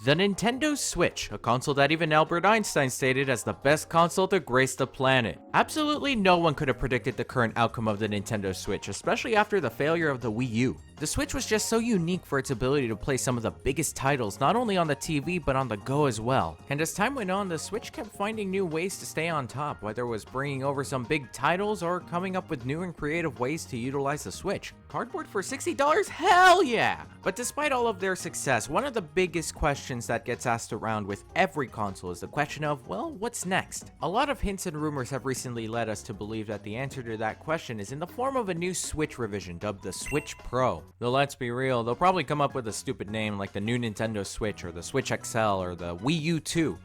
The Nintendo Switch, a console that even Albert Einstein stated as the best console to grace the planet. Absolutely no one could have predicted the current outcome of the Nintendo Switch, especially after the failure of the Wii U. The Switch was just so unique for its ability to play some of the biggest titles, not only on the TV, but on the go as well. And as time went on, the Switch kept finding new ways to stay on top, whether it was bringing over some big titles or coming up with new and creative ways to utilize the Switch. Cardboard for $60? Hell yeah! But despite all of their success, one of the biggest questions that gets asked around with every console is the question of, well, what's next? A lot of hints and rumors have recently led us to believe that the answer to that question is in the form of a new Switch revision dubbed the Switch Pro. Though let's be real, they'll probably come up with a stupid name like the new Nintendo Switch or the Switch XL or the Wii U 2.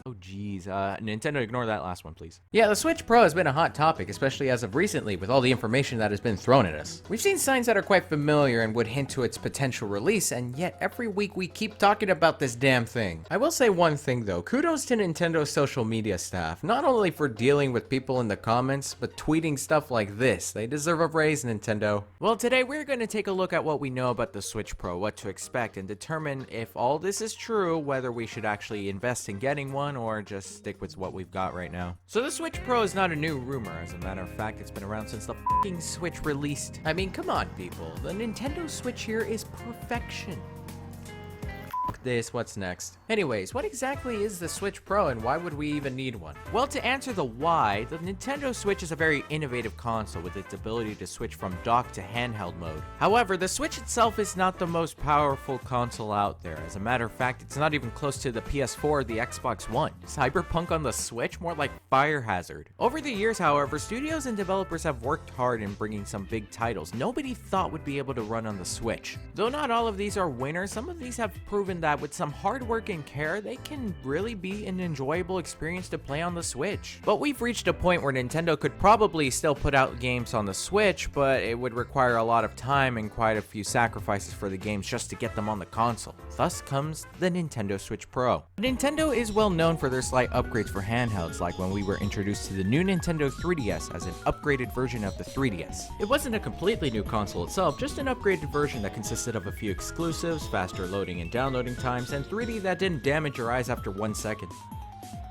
Oh geez, Nintendo, ignore that last one, please. Yeah, the Switch Pro has been a hot topic, especially as of recently with all the information that has been thrown at us. We've seen signs that are quite familiar and would hint to its potential release, and yet every week we keep talking about this damn thing. I will say one thing though, kudos to Nintendo's social media staff, not only for dealing with people in the comments, but tweeting stuff like this. They deserve a raise, Nintendo. Well, today we're going to take a look at what we know about the Switch Pro, what to expect, and determine if all this is true, whether we should actually invest in getting one or just stick with what we've got right now. So the Switch Pro is not a new rumor. As a matter of fact, it's been around since the fucking Switch released. I mean, come on, people. The Nintendo Switch here is perfection. This, what's next? Anyways, what exactly is the Switch Pro and why would we even need one? Well, to answer the why, the Nintendo Switch is a very innovative console with its ability to switch from dock to handheld mode. However, the Switch itself is not the most powerful console out there. As a matter of fact, it's not even close to the PS4 or the Xbox One. Cyberpunk on the Switch? More like Fire Hazard. Over the years, however, studios and developers have worked hard in bringing some big titles nobody thought would be able to run on the Switch. Though not all of these are winners, some of these have proven that with some hard work and care, they can really be an enjoyable experience to play on the Switch. But we've reached a point where Nintendo could probably still put out games on the Switch, but it would require a lot of time and quite a few sacrifices for the games just to get them on the console. Thus comes the Nintendo Switch Pro. Nintendo is well known for their slight upgrades for handhelds, like when we were introduced to the new Nintendo 3DS as an upgraded version of the 3DS. It wasn't a completely new console itself, just an upgraded version that consisted of a few exclusives, faster loading and downloading times, and 3D that didn't damage your eyes after 1 second.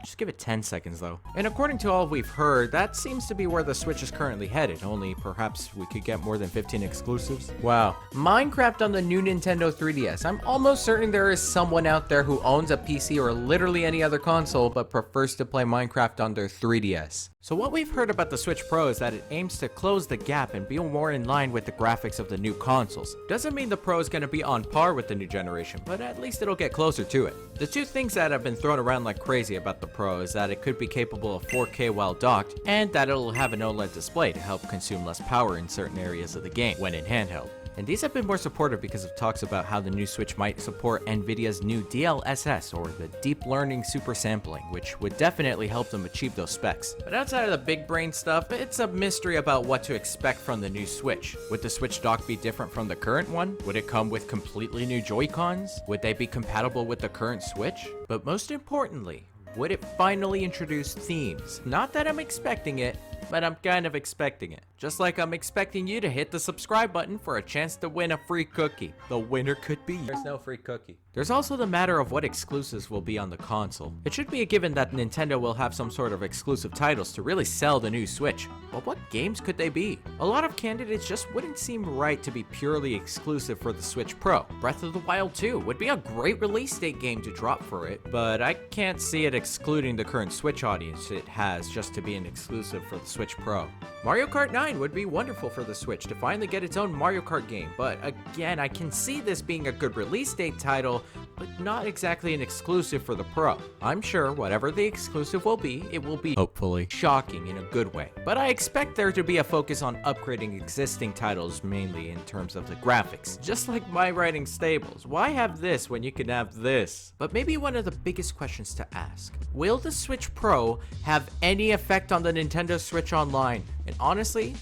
Just give it 10 seconds though. And according to all we've heard, that seems to be where the Switch is currently headed, only perhaps we could get more than 15 exclusives. Wow. Minecraft on the new Nintendo 3DS. I'm almost certain there is someone out there who owns a PC or literally any other console but prefers to play Minecraft on their 3DS. So what we've heard about the Switch Pro is that it aims to close the gap and be more in line with the graphics of the new consoles. Doesn't mean the Pro is going to be on par with the new generation, but at least it'll get closer to it. The two things that have been thrown around like crazy about the Pro is that it could be capable of 4K while docked, and that it'll have an OLED display to help consume less power in certain areas of the game when in handheld. And these have been more supportive because of talks about how the new Switch might support Nvidia's new DLSS, or the Deep Learning Super Sampling, which would definitely help them achieve those specs. But outside of the big brain stuff, it's a mystery about what to expect from the new Switch. Would the Switch dock be different from the current one? Would it come with completely new Joy-Cons? Would they be compatible with the current Switch? But most importantly, would it finally introduce themes? Not that I'm expecting it, but I'm kind of expecting it. Just like I'm expecting you to hit the subscribe button for a chance to win a free cookie. The winner could be you. There's no free cookie. There's also the matter of what exclusives will be on the console. It should be a given that Nintendo will have some sort of exclusive titles to really sell the new Switch. But what games could they be? A lot of candidates just wouldn't seem right to be purely exclusive for the Switch Pro. Breath of the Wild 2 would be a great release date game to drop for it, but I can't see it excluding the current Switch audience it has just to be an exclusive for the Switch Pro. Mario Kart 9 would be wonderful for the Switch to finally get its own Mario Kart game, but again, I can see this being a good release date title, but not exactly an exclusive for the Pro. I'm sure whatever the exclusive will be, it will be, hopefully, shocking in a good way. But I expect there to be a focus on upgrading existing titles, mainly in terms of the graphics. Just like my writing stables, why have this when you can have this? But maybe one of the biggest questions to ask, will the Switch Pro have any effect on the Nintendo Switch Online? And honestly,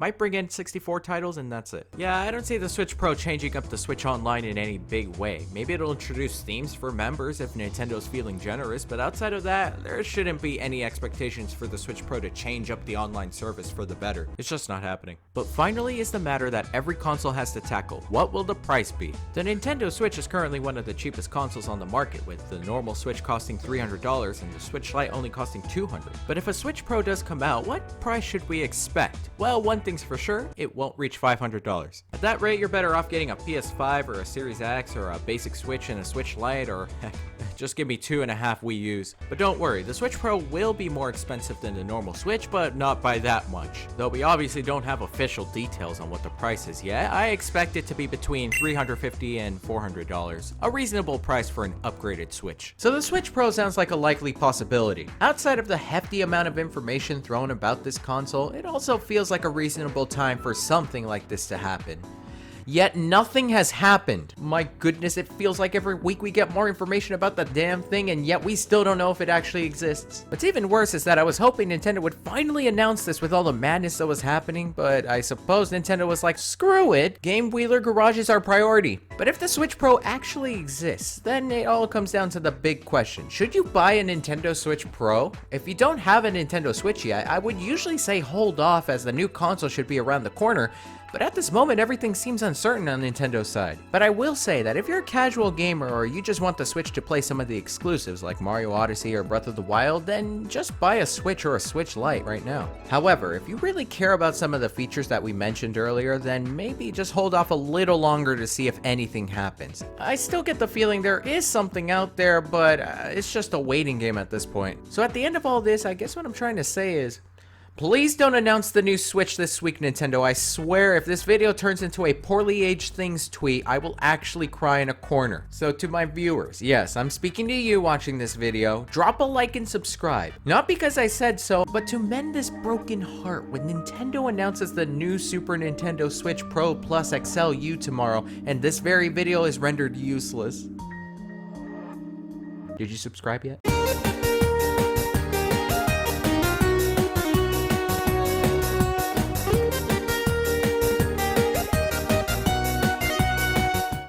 Might bring in 64 titles and that's it. Yeah, I don't see the Switch Pro changing up the Switch Online in any big way. Maybe it'll introduce themes for members if Nintendo's feeling generous, but outside of that, there shouldn't be any expectations for the Switch Pro to change up the online service for the better. It's just not happening. But finally is the matter that every console has to tackle. What will the price be? The Nintendo Switch is currently one of the cheapest consoles on the market, with the normal Switch costing $300 and the Switch Lite only costing $200. But if a Switch Pro does come out, what price should we expect? Well, one thing's for sure, it won't reach $500. At that rate, you're better off getting a PS5 or a Series X or a basic Switch and a Switch Lite, or heck, just give me 2.5 Wii U's. But don't worry, the Switch Pro will be more expensive than the normal Switch, but not by that much. Though we obviously don't have official details on what the price is yet, I expect it to be between $350 and $400, a reasonable price for an upgraded Switch. So the Switch Pro sounds like a likely possibility. Outside of the hefty amount of information thrown about this console, it also feels like a reasonable time for something like this to happen. Yet nothing has happened. My goodness, it feels like every week we get more information about the damn thing, and yet we still don't know if it actually exists. What's even worse is that I was hoping Nintendo would finally announce this with all the madness that was happening, but I suppose Nintendo was like, screw it, Game Wheeler Garage is our priority. But if the Switch Pro actually exists, then it all comes down to the big question. Should you buy a Nintendo Switch Pro? If you don't have a Nintendo Switch yet, I would usually say hold off, as the new console should be around the corner. But at this moment, everything seems uncertain on Nintendo's side. But I will say that if you're a casual gamer or you just want the Switch to play some of the exclusives like Mario Odyssey or Breath of the Wild, then just buy a Switch or a Switch Lite right now. However, if you really care about some of the features that we mentioned earlier, then maybe just hold off a little longer to see if anything happens. I still get the feeling there is something out there, but it's just a waiting game at this point. So at the end of all this, I guess what I'm trying to say is, please don't announce the new Switch this week, Nintendo. I swear, if this video turns into a poorly aged things tweet, I will actually cry in a corner. So to my viewers, yes, I'm speaking to you watching this video, drop a like and subscribe. Not because I said so, but to mend this broken heart when Nintendo announces the new Super Nintendo Switch Pro Plus XL U tomorrow, and this very video is rendered useless. Did you subscribe yet?